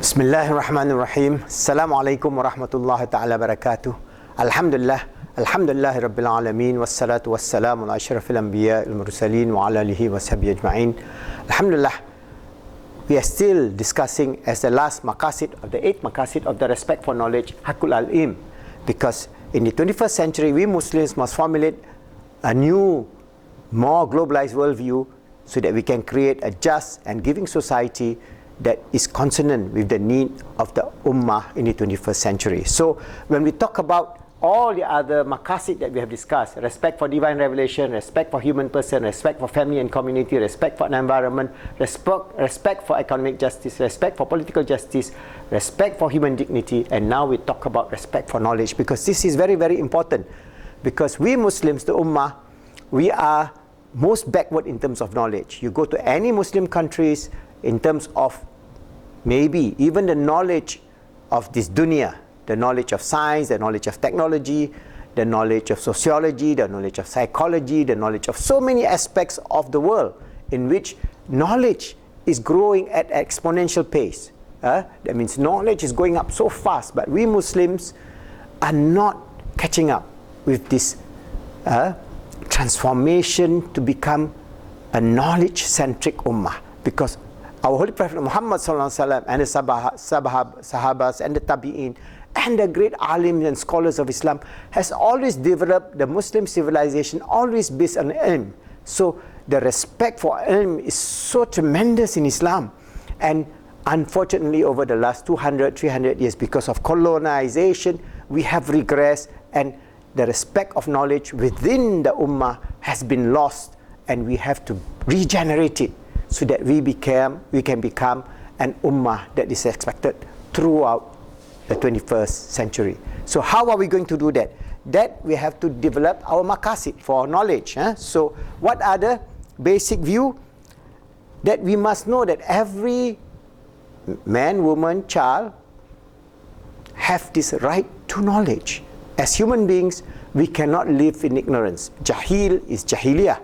Bismillahirrahmanirrahim. Assalamualaikum warahmatullahi ta'ala barakatuh. Alhamdulillah Rabbil Alameen. Wassalatu wassalamu ala ashrafil anbiya al-mursalin wa ala alihi wa sahbihi ajma'in. Alhamdulillah, we are still discussing as the last maqasid of the 8 maqasid of the respect for knowledge, Hakul al-Ilm. Because in the 21st century, we Muslims must formulate a new, more globalized worldview so that we can create a just and giving society that is consonant with the need of the Ummah in the 21st century. So when we talk about all the other maqasid that we have discussed, respect for divine revelation, respect for human person, respect for family and community, respect for an environment, respect for economic justice, respect for political justice, respect for human dignity, and now we talk about respect for knowledge, because this is very, very important. Because we Muslims, the Ummah, we are most backward in terms of knowledge. You go to any Muslim countries, in terms of maybe even the knowledge of this dunya, the knowledge of science, the knowledge of technology, the knowledge of sociology, the knowledge of psychology, the knowledge of so many aspects of the world in which knowledge is growing at exponential pace. That means knowledge is going up so fast, but we Muslims are not catching up with this transformation to become a knowledge-centric ummah. Because our Holy Prophet Muhammad ﷺ and the Sahabas and the Tabi'in and the great alims and scholars of Islam has always developed the Muslim civilization always based on ilm. So the respect for ilm is so tremendous in Islam. And unfortunately over the last 200, 300 years, because of colonization, we have regressed, and the respect of knowledge within the Ummah has been lost, and we have to regenerate it, so that we can become an ummah that is expected throughout the 21st century. So how are we going to do that? That we have to develop our maqasid for knowledge. So what are the basic view? That we must know that every man, woman, child have this right to knowledge. As human beings, we cannot live in ignorance. Jahil is jahiliyah.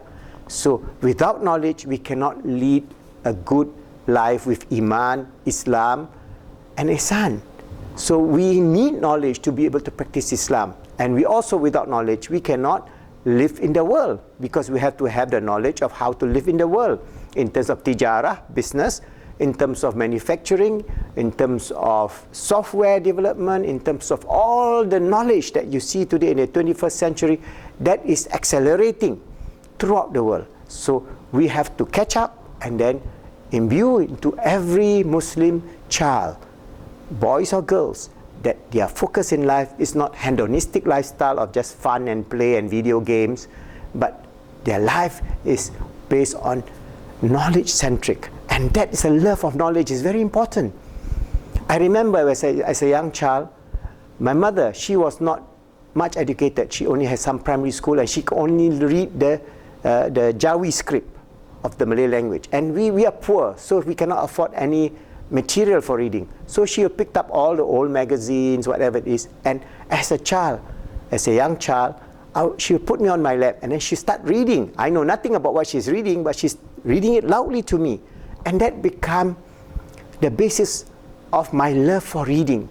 So without knowledge, we cannot lead a good life with Iman, Islam, and Ihsan. So we need knowledge to be able to practice Islam. And we also, without knowledge, we cannot live in the world, because we have to have the knowledge of how to live in the world in terms of tijarah, business, in terms of manufacturing, in terms of software development, in terms of all the knowledge that you see today in the 21st century that is accelerating throughout the world. So we have to catch up and then imbue into every Muslim child, boys or girls, that their focus in life is not hedonistic lifestyle of just fun and play and video games, but their life is based on knowledge centric, and that is a love of knowledge is very important. I remember as a young child, my mother, she was not much educated. She only had some primary school, and she could only read the Jawi script of the Malay language, and we are poor, so we cannot afford any material for reading. So she picked up all the old magazines, whatever it is, and as a child, as a young child, she would put me on my lap, and then she start reading. I know nothing about what she's reading, but she's reading it loudly to me, and that became the basis of my love for reading.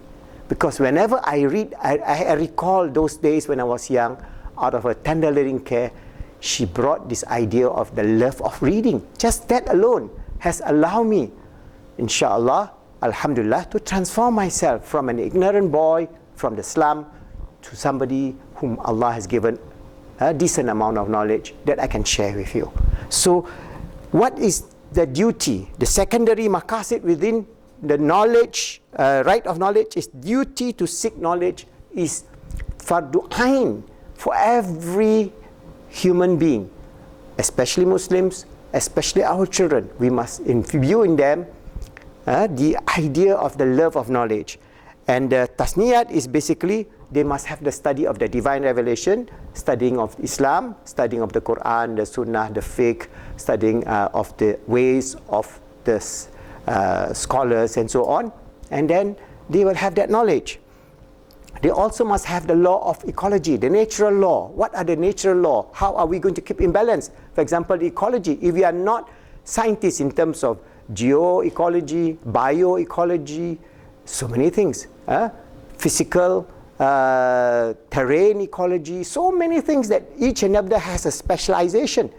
Because whenever I read, I recall those days when I was young, out of her tender loving care, she brought this idea of the love of reading. Just that alone has allowed me, inshallah, alhamdulillah, to transform myself from an ignorant boy from the slum to somebody whom Allah has given a decent amount of knowledge that I can share with you. So what is the duty? The secondary maqasid within the knowledge, right of knowledge, is duty to seek knowledge is fardu ain for every human being, especially Muslims, especially our children. We must imbue in them the idea of the love of knowledge. And the tasniyat is basically they must have the study of the divine revelation, studying of Islam, studying of the Quran, the Sunnah, the fiqh, studying of the ways of the scholars and so on, and then they will have that knowledge. They also must have the law of ecology, the natural law. What are the natural law? How are we going to keep in balance? For example, ecology. If we are not scientists in terms of geoecology, bioecology, So many things. Physical, terrain ecology, so many things that each and every has a specialization.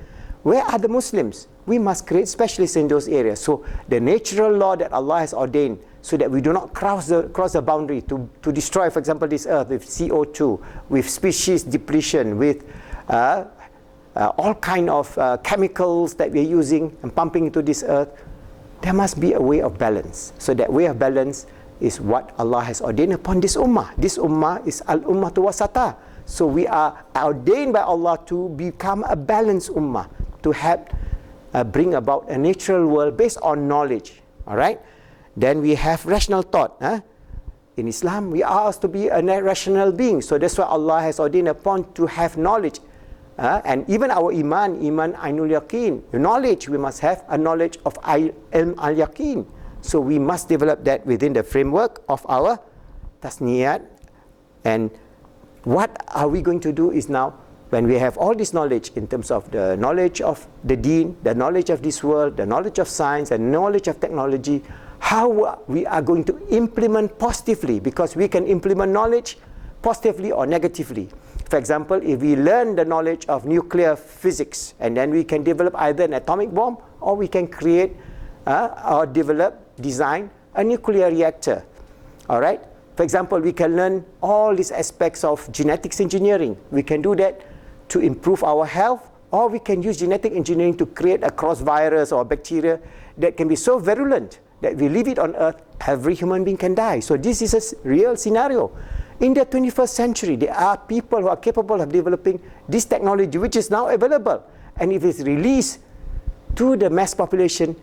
Where are the Muslims? We must create specialists in those areas. So the natural law that Allah has ordained, so that we do not cross the boundary to destroy, for example, this earth with CO2, with species depletion, with all kind of chemicals that we're using and pumping into this earth. There must be a way of balance. So that way of balance is what Allah has ordained upon this ummah. This ummah is al-ummatu wasata. So we are ordained by Allah to become a balanced ummah, to help bring about a natural world based on knowledge. All right. Then we have rational thought. In Islam, we are asked to be a rational being. So that's why Allah has ordained upon to have knowledge. And even our iman ainul yaqeen, knowledge, we must have a knowledge of ilm al-yaqeen. So we must develop that within the framework of our tasniyat. And what are we going to do is now, when we have all this knowledge in terms of the knowledge of the deen, the knowledge of this world, the knowledge of science, and knowledge of technology, how we are going to implement positively, because we can implement knowledge positively or negatively. For example, if we learn the knowledge of nuclear physics, and then we can develop either an atomic bomb, or we can create or design a nuclear reactor. All right? For example, we can learn all these aspects of genetics engineering. We can do that to improve our health, or we can use genetic engineering to create a cross virus or bacteria that can be so virulent that we leave it on earth, every human being can die. So this is a real scenario. In the 21st century, there are people who are capable of developing this technology, which is now available. And if it's released to the mass population,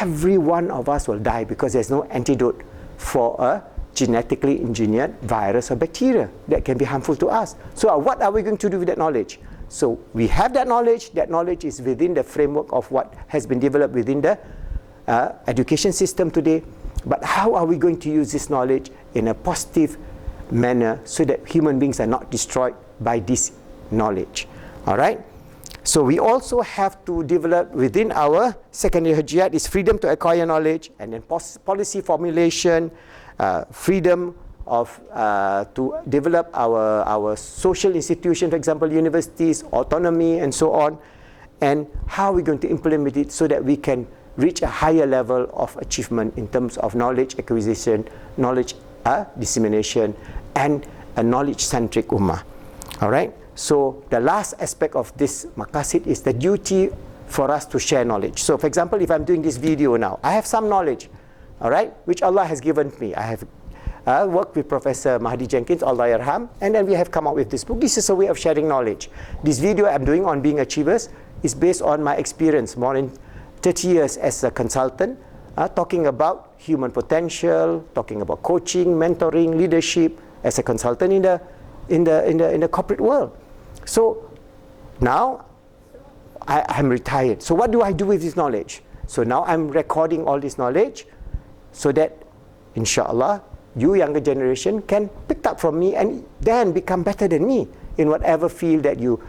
every one of us will die, because there's no antidote for a genetically engineered virus or bacteria that can be harmful to us. So what are we going to do with that knowledge? So we have that knowledge. That knowledge is within the framework of what has been developed within the education system today. But how are we going to use this knowledge in a positive manner so that human beings are not destroyed by this knowledge? All right? So we also have to develop within our secondary hajiyat is freedom to acquire knowledge, and then policy formulation, freedom of to develop our social institutions, for example, universities, autonomy, and so on. And how are we going to implement it so that we can reach a higher level of achievement in terms of knowledge acquisition, knowledge dissemination, and a knowledge-centric ummah. All right? So the last aspect of this maqasid is the duty for us to share knowledge. So for example, if I'm doing this video now, I have some knowledge, all right, which Allah has given me. I have worked with Professor Mahdi Jenkins, Allah yarham, and then we have come out with this book. This is a way of sharing knowledge. This video I'm doing on being achievers is based on my experience, more than 30 years as a consultant, talking about human potential, talking about coaching, mentoring, leadership as a consultant in the corporate world. So now I'm retired. So what do I do with this knowledge? So now I'm recording all this knowledge so that, inshallah, you younger generation can pick up from me and then become better than me in whatever field that you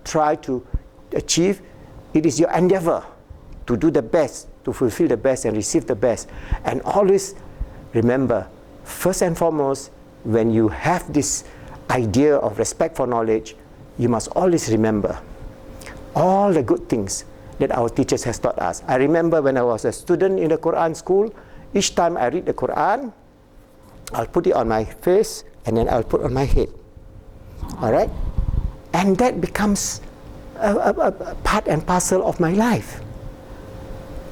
try to achieve. It is your endeavor to do the best, to fulfill the best and receive the best. And always remember, first and foremost, when you have this idea of respect for knowledge, you must always remember all the good things that our teachers has taught us. I remember when I was a student in the Quran school, each time I read the Quran, I'll put it on my face and then I'll put on my head. All right? And that becomes a part and parcel of my life.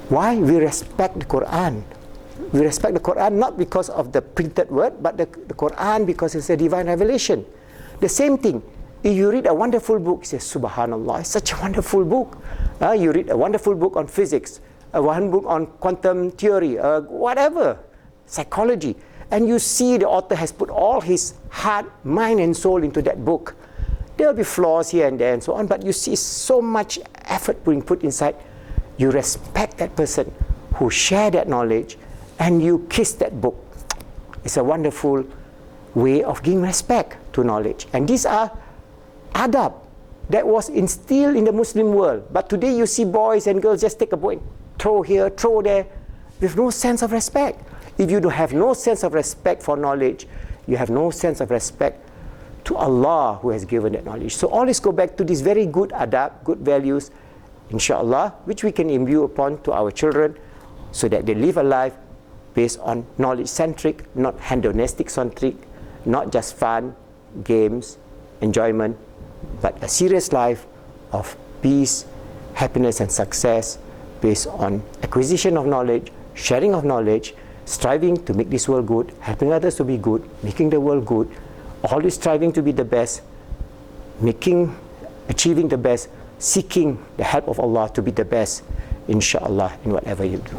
Why? We respect the Quran. We respect the Quran not because of the printed word, but the Quran because it's a divine revelation. The same thing, if you read a wonderful book, you say, Subhanallah, it's such a wonderful book. You read a wonderful book on physics, one book on quantum theory, whatever, psychology, and you see the author has put all his heart, mind, and soul into that book. There will be flaws here and there and so on, but you see so much effort being put inside. You respect that person who shared that knowledge, and you kiss that book. It's a wonderful way of giving respect to knowledge. And these are adab that was instilled in the Muslim world. But today you see boys and girls just take a book and throw here, throw there, with no sense of respect. If you have no sense of respect for knowledge, you have no sense of respect to Allah who has given that knowledge. So always go back to these very good adab, good values, inshallah, which we can imbue upon to our children so that they live a life based on knowledge-centric, not hedonistic-centric, not just fun, games, enjoyment, but a serious life of peace, happiness and success based on acquisition of knowledge, sharing of knowledge, striving to make this world good, helping others to be good, making the world good, always striving to be the best, achieving the best, seeking the help of Allah to be the best, inshallah, in whatever you do.